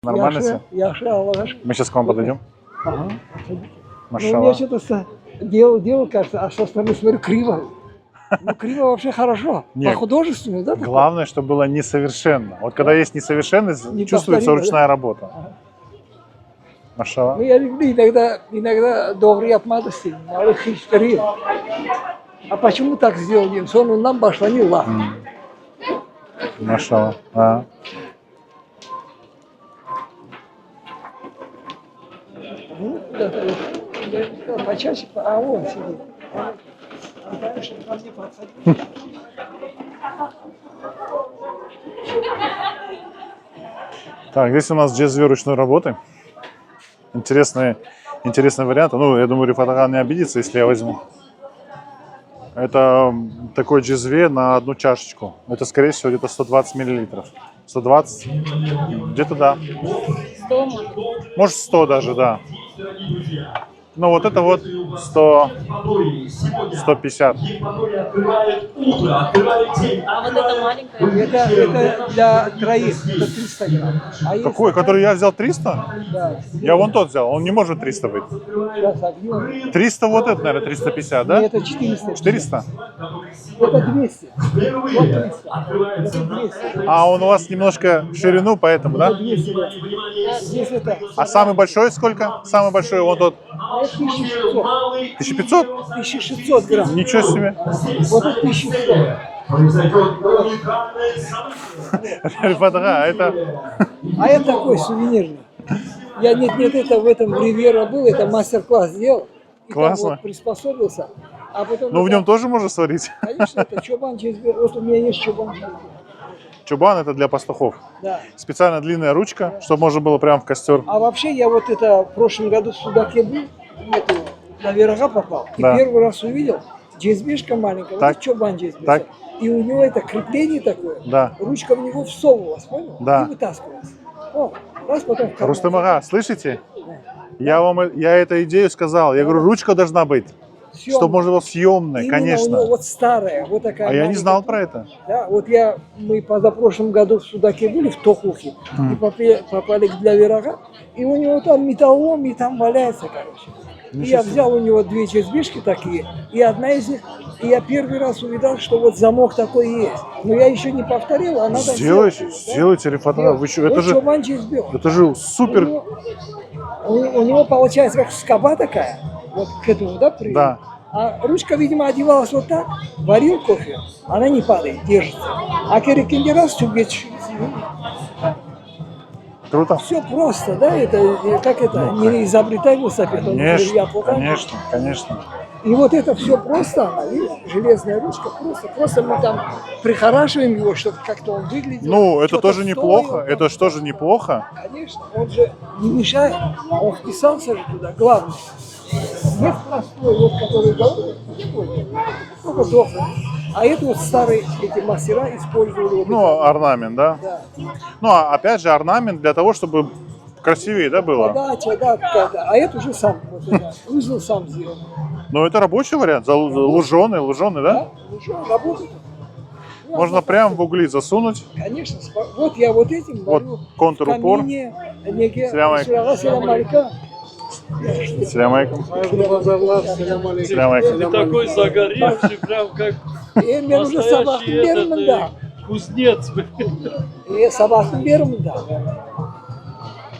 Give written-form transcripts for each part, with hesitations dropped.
Нормально все? Мы сейчас к вам подойдем. Ага. Ну, у меня Машаллах. что-то делал, кажется, а со стороны смотрю криво. Ну, криво вообще хорошо. Нет. По-художественному, да? Главное, чтобы было несовершенно. Вот когда есть несовершенность, чувствуется Неповторимо, ручная работа. Ну, Машаллах. я люблю иногда добрые обманности, малых историй. А почему так сделали? Сону нам башлани лах. Машаллах. А. Ну, я сказал, почаще, а он сидит. А дальше ко мне подходит. Так, здесь у нас джезве ручной работы. Интересный вариант. Ну, я думаю, Рифатаган не обидится, если я возьму. Это такой джезве на одну чашечку. Это, скорее всего, где-то 120 миллилитров. 120? Где-то да. 100, может. Может 100 даже, да. Ну вот это вот 100, 150. А вот это маленькое? Это для троих, это 300 грамм. А есть Какой? Который я взял 300? Да. Я вон тот взял, он не может 300 быть. Сейчас объем. 300 вот это, наверное, 350, да? Это 400. 400? Это 200. Вот 300. Это 200. А он у вас немножко в ширину, поэтому, да? 200. Здесь это. А самый большой сколько? Самый большой вот тот. А это 1600. 1500? 1600 грамм. Ничего себе. Вот это 1600. Рифатага, это... А это такой сувенирный. Я это в этом Ривьера был, это мастер-класс сделал. И там Классно. вот приспособился. А потом Ну в нем тоже можно сварить. Конечно, это чобан джезбе. Вот у меня есть чобан джезбе. Чубан это для пастухов. Да. Специально длинная ручка, чтобы можно было прямо в костер. А вообще я вот это в прошлом году в Судаке был, это, на Верага попал. И Да. первый раз увидел джезбешка маленькая, Так. вот чобан джезбе. Так. И у него это крепление такое. Да. Ручка в него всовывалась, понял? Да. И вытаскивалась. О, раз потом в карман. Рустем ага, слышите? Я эту идею сказал. Я говорю, ручка должна быть. Съемная. Чтобы можно было съемная, Именно у конечно. него вот старая, вот такая. А я не маленькая. знал про это. Да, вот мы позапрошлом году в Судаке были, в Тохухе, и попали для Верага, и у него там металлолом, и там валяется, короче. И я взял у него две джезбешки такие, и одна из них, и я первый раз увидел, что вот замок такой есть. Но я еще не повторил, а надо Сделайте, сделать. сделайте, Рифатага. Вы что, Вот чобан джезбеш. это же супер. У него получается как скоба такая, вот к этому, да, привели? Да. А ручка, видимо, одевалась вот так, варил кофе, она не падает, держится. А керекинди раз чугеч. Круто. Все просто, да, это как это, не изобретай велосипед, он я Конечно, покажу. конечно, конечно. И вот это все просто, видишь, железная ручка, просто мы там прихорашиваем его, чтобы как-то он выглядел. Ну, это что-то тоже стоило, неплохо. там. Это же тоже неплохо. Конечно, он же не мешает, он вписался же туда, главное. Нет простой, вот который головы, только дохлый. А это вот старые эти мастера использовали. Вот Ну, это. орнамент, да? Да. Ну, а опять же, орнамент для того, чтобы красивее, да, было? Подача, да. А это уже сам, вот это, узел сам сделал. Но это рабочий вариант, луженый, да? Да? Ну что, работает. Ну, Можно прямо в угли засунуть. Конечно, вот я вот этим Вот варю контур-упор. в камине, неге, Селям селямалька. Селям алейкум. Селям алейкум. Ты такой загоревший, прям как Ben уже sabah настоящий verim этот da. кузнец. Sabah verim da.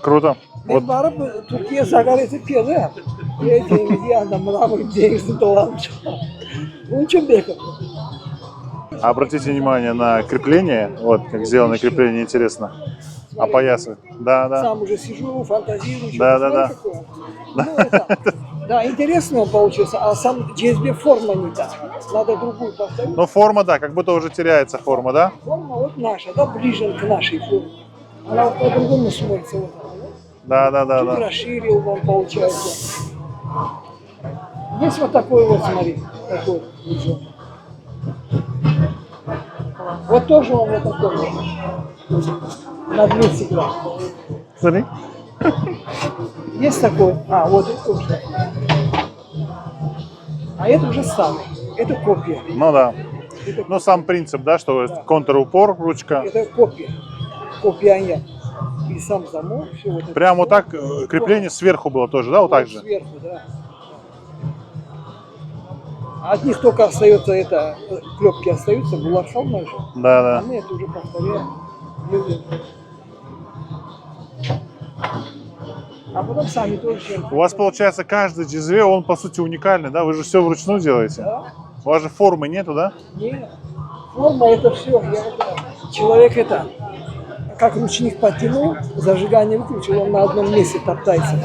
Круто. Ben Вот varıp Türkiye sagareti piyade. Denizli adam mıramır denizli dolanmış. Onun için bekliyorum. обратите внимание на крепление. Вот, как сделано крепление, интересно. Опоясывает. Да, да. Сам уже сижу, фантазирую. Да, что-то да, смотрю, какое. Ну, это, да, интересно он получился, а сам джезбе форма не та. Надо другую повторить. Ну, форма, да, как будто уже теряется форма, да? Форма вот наша, да, ближе к нашей форме. Она вот по-другому смотрится. Вот, Да, да, да, чуть да. расширил он, получается. Есть вот такой вот, смотри, такой вот. Вот тоже он вот такой вот. На 200 грамм. Смотри. Есть такой, вот это уже. А это уже старый, это копия. Ну да. Это, Ну, сам принцип, да, что контур-упор, ручка. это копия. Копия. и сам замок, все вот это. Прям вот всё. так крепление сверху было тоже, да, вот так же? Сверху, да. От них только остается это, клепки остаются, буларшал же. Да, А да. мы это уже повторяем. Делаем. А потом сами тоже чем. У вас получается каждый GSV, он по сути уникальный, да? Вы же все вручную делаете. Да? У вас же формы нету, да? Нет. Форма это все. Человек это, как ручник подтянул, зажигание выключил, он на одном месте топтается.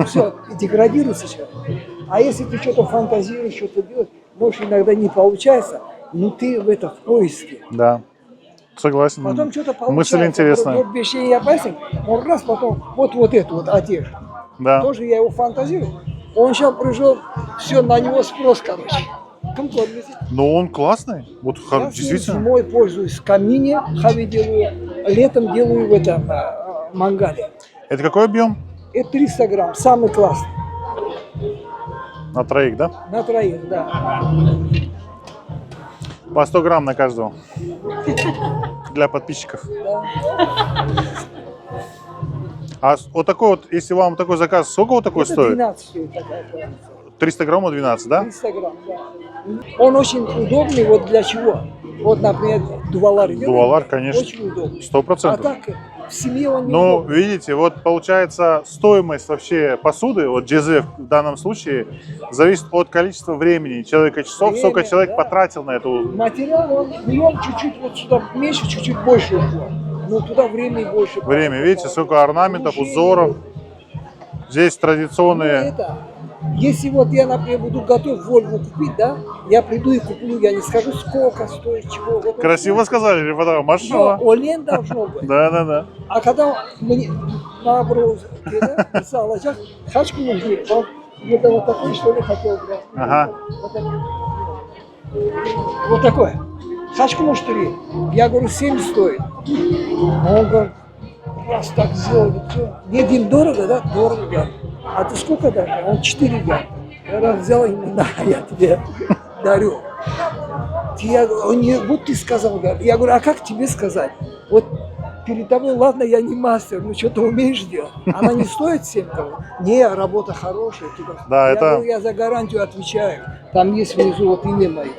Все, деградируется человек. А если ты что-то фантазируешь, что-то делаешь, может иногда не получается, но ты в это в поиске. Да. Согласен. Потом что-то получается. Мысль интересная. Вот вещей я пальцем, он раз, потом вот эту вот одежду. Да. Тоже я его фантазирую. Он сейчас пришел, все, на него спрос, короче. Комфортно. Но он классный. Вот Я с ним действительно. зимой пользуюсь в камине, хави делаю, летом делаю в этом мангале. Это какой объем? Это 300 грамм, самый классный. На троих, да? На троих, да. По 100 грамм на каждого. Для подписчиков. Да. А вот такой вот, если вам такой заказ, сколько вот такой Это стоит? 12 стоит такая позиция. 300 граммов 12, да? 300 грамм, да. Он очень удобный, вот для чего? Вот, например, дувалар. делаем, Дувалар, конечно. Очень удобный. 100%. А так в семье он не Ну, удобный. видите, вот получается стоимость вообще посуды, вот GSV в данном случае, зависит от количества времени человека, часов, Время, сколько человек да. потратил на эту. Материал, он берем чуть-чуть вот сюда меньше, чуть-чуть больше ушло. Но туда времени больше. Время, видите, сколько орнаментов, Получение. узоров. Здесь Ну, традиционные. это, если вот я, например, буду готов Вольву купить, да, я приду и куплю, я не скажу, сколько стоит, чего. Вот он Красиво стоит. сказали, ребята, Но машина. олен должно быть. Да, да, да. А когда мне наоборот писал, хачку нужны, он где-то вот такой, что ли, хотел брать. Ага. Вот такой. Хачку может 3. Я говорю, 7 стоит. А он говорит, раз так сделали, все. Дим, дорого, да? Дорого, говорит. А ты сколько дашь? Он 4, говорит. Я раз взял ему, на, я тебе дарю. Я говорю, он не, вот ты сказал, говорит. Я говорю, а как тебе сказать? Вот перед тобой, ладно, я не мастер, но что-то умеешь делать. Она не стоит 7 того. Не, работа хорошая. Туда. Да, Я это- говорю, я за гарантию отвечаю. Там есть внизу вот имя мое.